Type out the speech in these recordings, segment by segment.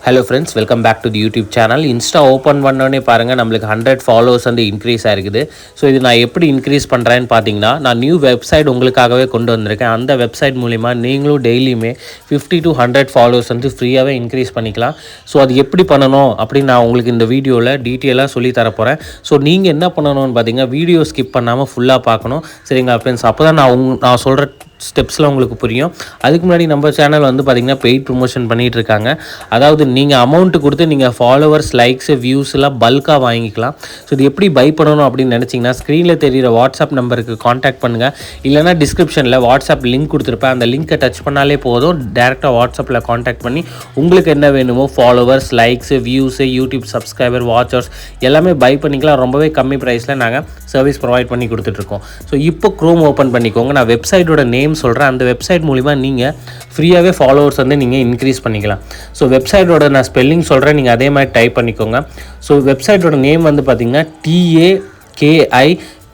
Hello friends, welcome back to the YouTube channel. Insta open பண்ணோடனே பாருங்கள், நம்மளுக்கு 100 followers வந்து இன்க்ரீஸ் ஆகிருக்குது. ஸோ இது நான் எப்படி இன்க்ரீஸ் பண்ணுறேன்னு பார்த்தீங்கன்னா, நான் நியூ வெப்சைட் உங்களுக்காகவே கொண்டு வந்திருக்கேன். அந்த வெப்சைட் மூலிமா நீங்களும் டெய்லியுமே 50 to 100 ஃபாலோவர்ஸ் வந்து ஃப்ரீயாகவே இன்க்ரீஸ் பண்ணிக்கலாம். ஸோ அது எப்படி பண்ணணும் அப்படின்னு நான் உங்களுக்கு இந்த வீடியோவில் டீட்டெயிலாக சொல்லி தரப்போகிறேன். ஸோ நீங்கள் என்ன பண்ணணும்னு பார்த்தீங்கன்னா, வீடியோ ஸ்கிப் பண்ணாமல் ஃபுல்லாக பார்க்கணும். சரிங்களா ஃப்ரெண்ட்ஸ்? அப்போ தான் நான் சொல்கிற ஸ்டெப்ஸில் உங்களுக்கு புரியும். அதுக்கு முன்னாடி நம்ம சேனல் வந்து பார்த்திங்கன்னா பெய்ட் ப்ரொமோஷன் பண்ணிகிட்டு இருக்காங்க. அதாவது நீங்கள் அமௌண்ட்டு கொடுத்து நீங்கள் ஃபாலோவர்ஸ், லைக்ஸு, வியூஸ்லாம் பல்காக வாங்கிக்கலாம். ஸோ இது எப்படி பை பண்ணணும் அப்படின்னு நினச்சிங்கன்னா, ஸ்க்ரீனில் தெரிகிற வாட்ஸ்அப் நம்பருக்கு காண்டாக்ட் பண்ணுங்கள். இல்லைனா டிஸ்கிரிப்ஷனில் வாட்ஸ்அப் லிங்க் கொடுத்துருப்பேன். அந்த லிங்க்கை டச் பண்ணாலே போதும். டேரெக்டாக வாட்ஸ்அப்பில் காண்டாக்ட் பண்ணி உங்களுக்கு என்ன வேணுமோ followers, likes, views, YouTube subscriber, watchers எல்லாமே பை பண்ணிக்கலாம். ரொம்பவே கம்மி ப்ரைஸில் நாங்கள் சர்வீஸ் ப்ரொவைட் பண்ணி கொடுத்துட்ருக்கோம். ஸோ இப்போ க்ரோம் ஓப்பன் பண்ணிக்கோங்க. நான் வெப்சைட்டோட நேம் சொல்கிறேன். அந்த வெப்சைட் மூலிமா நீங்கள் ஃப்ரீயாகவே ஃபாலோவர்ஸ் வந்து நீங்கள் இன்க்ரீஸ் பண்ணிக்கலாம். ஸோ வெப்சைட்டோட நான் ஸ்பெல்லிங் சொல்கிறேன், நீங்கள் அதே மாதிரி டைப் பண்ணிக்கோங்க. ஸோ வெப்சைட்டோட நேம் வந்து பார்த்திங்கன்னா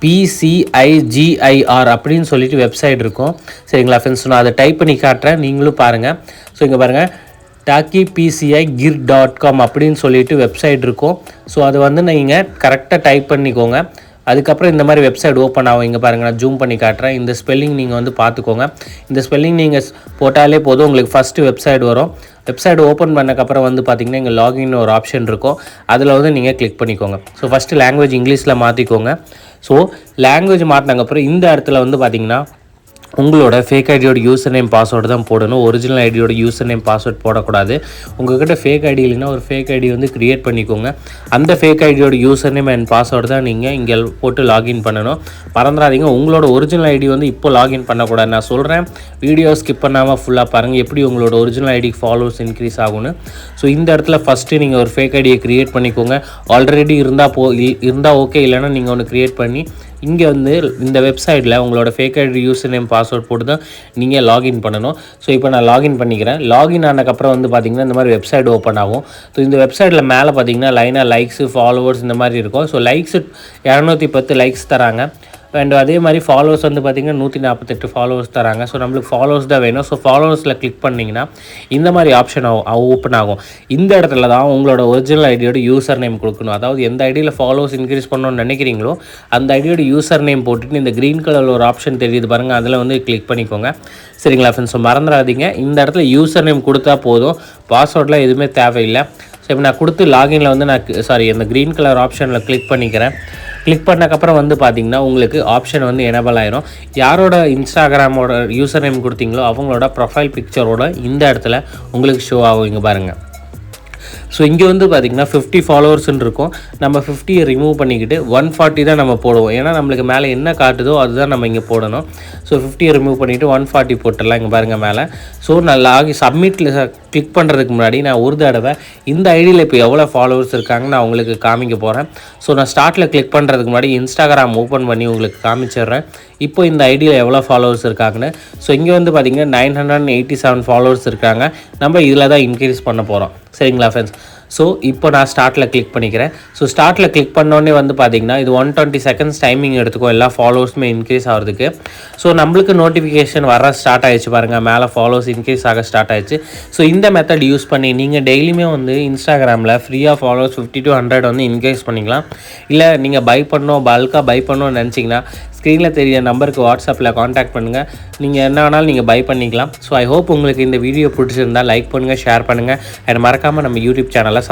TAKIPCIGIR அப்படின்னு சொல்லிட்டு வெப்சைட் இருக்கும். சரிங்களா ஃப்ரெண்ட்ஸ்? நான் அதை டைப் பண்ணி காட்டுறேன், நீங்களும் பாருங்கள். ஸோ இங்கே பாருங்கள், takipcigir.com அப்படின்னு சொல்லிட்டு வெப்சைட் இருக்கும். ஸோ அதை வந்து நீங்கள் கரெக்டாக டைப் பண்ணிக்கோங்க. அதுக்கப்புறம் இந்த மாதிரி வெப்சைட் ஓப்பன் ஆகும். இங்கே பாருங்கள், நான் ஜூம் பண்ணி காட்டுறேன். இந்த ஸ்பெல்லிங் நீங்கள் வந்து பார்த்துக்கோங்க. இந்த ஸ்பெல்லிங் நீங்கள் போட்டாலே போதும், உங்களுக்கு ஃபஸ்ட்டு வெப்சைட் வரும். வெப்சைட் ஓப்பன் பண்ணக்கப்புறம் வந்து பார்த்திங்கன்னா இங்கே லாகின் ஒரு ஆப்ஷன் இருக்கும். அதில் வந்து நீங்கள் கிளிக் பண்ணிக்கோங்க. ஸோ ஃபஸ்ட்டு லாங்குவேஜ் இங்கிலீஷில் மாற்றிக்கோங்க. ஸோ லாங்குவேஜ் மாற்றினதுக்கப்புறம் இந்த இடத்துல வந்து பார்த்திங்கன்னா உங்களோட ஃபேக் ஐடியோட யூசர் நேம் பாஸ்வேர்டு தான் போடணும். ஒரிஜினல் ஐடியோட யூசர் நேம் பாஸ்வேர்ட் போடக்கூடாது. உங்கள்கிட்ட ஃபேக் ஐடி இல்லைன்னா ஒரு ஃபேக் ஐடி வந்து க்ரியேட் பண்ணிக்கோங்க. அந்த ஃபேக் ஐடியோட யூசர் நேம் அண்ட் பாஸ்வேர்டு தான் நீங்கள் இங்கே போட்டு லாகின் பண்ணணும். மறந்துடாதீங்க, உங்களோட ஒரிஜினல் ஐடி வந்து இப்போ லாகின் பண்ணக்கூடாது. நான் சொல்கிறேன், வீடியோ ஸ்கிப் பண்ணாமல் ஃபுல்லாக பாருங்கள் எப்படி உங்களோட ஒரிஜினல் ஐடிக்கு ஃபாலோவர்ஸ் இன்க்ரீஸ் ஆகும்னு. ஸோ இந்த இடத்துல ஃபஸ்ட்டு நீங்கள் ஒரு ஃபேக் ஐடியை க்ரியேட் பண்ணிக்கோங்க. ஆல்ரெடி இருந்தால் ஓகே, இல்லைன்னா நீங்கள் ஒன்று க்ரியேட் பண்ணி இங்கே வந்து இந்த வெப்சைட்டில் உங்களோட fake ID user name password போட்டு தான் நீங்கள் லாகின் பண்ணணும். ஸோ இப்போ நான் லாகின் பண்ணிக்கிறேன். லாகின் ஆனதுக்கப்புறம் வந்து பார்த்திங்கன்னா இந்த மாதிரி வெப்சைட் ஓப்பன் ஆகும். ஸோ இந்த வெப்சைட்டில் மேலே பார்த்திங்கன்னா லைனாக லைக்ஸு, ஃபாலோவர்ஸ் இந்த மாதிரி இருக்கும். ஸோ லைக்ஸு 210 லைக்ஸ் தராங்க. அண்ட் அதே மாதிரி ஃபாலோவர்ஸ் வந்து பார்த்திங்கன்னா 148 ஃபாலோவர்ஸ் தராங்க. ஸோ நம்மளுக்கு ஃபாலோவர்ஸ் தான் வேணும். ஸோ ஃபாலோவர்ஸில் கிளிக் பண்ணிங்கன்னா இந்த மாதிரி ஆப்ஷன் ஓப்பன் ஆகும். இந்த இடத்துல தான் உங்களோட ஒரிஜினல் ஐடியோட யூசர் நேம் கொடுக்கணும். அதாவது எந்த ஐடியில் ஃபாலோவர்ஸ் இன்க்ரீஸ் பண்ணணும்னு நினைக்கிறீங்களோ அந்த ஐடியோட யூசர் நேம் போட்டுட்டு இந்த க்ரீன் கலரில் ஒரு ஆப்ஷன் தெரியுது பாருங்கள், அதில் வந்து கிளிக் பண்ணிக்கோங்க. சரிங்களா ஃப்ரெண்ட்ஸ்? ஸோ மறந்துடாதீங்க, இந்த இடத்துல யூசர் நேம் கொடுத்தா போதும், பாஸ்வேர்டெலாம் எதுவுமே தேவையில்லை. ஸோ இப்போ நான் கொடுத்து லாகினில் வந்து இந்த க்ரீன் கலர் ஆப்ஷனில் கிளிக் பண்ணிக்கிறேன். கிளிக் பண்ணக்கப்புறம் வந்து பார்த்திங்கன்னா உங்களுக்கு ஆப்ஷன் வந்து எனேபிள் ஆயிரும். யாரோட இன்ஸ்டாகிராமோட யூசர் நேம் கொடுத்தீங்களோ அவங்களோட ப்ரொஃபைல் பிக்சரோட இந்த இடத்துல உங்களுக்கு ஷோ ஆகும். இங்கே பாருங்கள். ஸோ இங்கே வந்து பார்த்திங்கன்னா 50 ஃபாலோவர்ஸ்ன்னு இருக்கும். நம்ம 50 ரிமூவ் பண்ணிக்கிட்டு 140 தான் நம்ம போடுவோம். ஏன்னா நம்மளுக்கு மேலே என்ன காட்டுதோ அதுதான் நம்ம இங்கே போடணும். ஸோ 50 ரிமூவ் பண்ணிவிட்டு 140 போட்டுடலாம். இங்கே பாருங்கள் மேலே. ஸோ நான் சப்மிட்டில் கிளிக் பண்ணுறதுக்கு முன்னாடி நான் ஒரு தடவை இந்த ஐடியில் இப்போ எவ்வளோ ஃபாலோவர்ஸ் இருக்காங்கன்னு நான் உங்களுக்கு காமிக்க போகிறேன். ஸோ நான் ஸ்டார்ட்டில் கிளிக் பண்ணுறதுக்கு முன்னாடி இன்ஸ்டாகிராம் ஓப்பன் பண்ணி உங்களுக்கு காமிச்சிடுறேன் இப்போ இந்த ஐடியில் எவ்வளோ ஃபாலோவர்ஸ் இருக்காங்கன்னு. ஸோ இங்கே வந்து பார்த்திங்கன்னா 987 ஃபாலோவர்ஸ் இருக்காங்க. நம்ம இதில் தான் இன்க்ரீஸ் பண்ண போகிறோம். சரிங்களா ஃப்ரெண்ட்ஸ்? ஸோ இப்போ நான் ஸ்டார்ட்டில் கிளிக் பண்ணிக்கிறேன். ஸோ ஸ்டார்ட்டில் கிளிக் பண்ணோடனே வந்து பார்த்திங்கன்னா இது 120 செகண்ட்ஸ் டைமிங் எடுத்துக்கும் எல்லா ஃபாலோவர்ஸுமே இன்க்ரீஸ் ஆகிறதுக்கு. ஸோ நம்மளுக்கு நோட்டிஃபிகேஷன் வர ஸ்டார்ட் ஆகிடுச்சு பாருங்கள், மேலே ஃபாலோவர்ஸ் இன்க்ரீஸ் ஆக ஸ்டார்ட் ஆகிடுச்சு. ஸோ இந்த மெத்தட் யூஸ் பண்ணி நீங்கள் டெய்லியுமே வந்து இன்ஸ்டாகிராமில் ஃப்ரீயாக ஃபாலோவர்ஸ் 50 to 100 வந்து இன்க்ரீஸ் பண்ணிக்கலாம். இல்லை நீங்கள் பல்காக பை பண்ணணும்னு நினச்சிங்கன்னா ஸ்க்ரீனில் தெரிய நம்பருக்கு வாட்ஸ்அப்பில் காண்டாக்ட் பண்ணுங்கள். நீங்கள் என்ன வேணாலும் நீங்கள் பை பண்ணிக்கலாம். ஸோ ஐ ஹோப் உங்களுக்கு இந்த வீடியோ பிடிச்சிருந்தால் லைக் பண்ணுங்கள், ஷேர் பண்ணுங்கள். அண்ட் மறக்காமல் நம்ம யூடியூப் சேனலை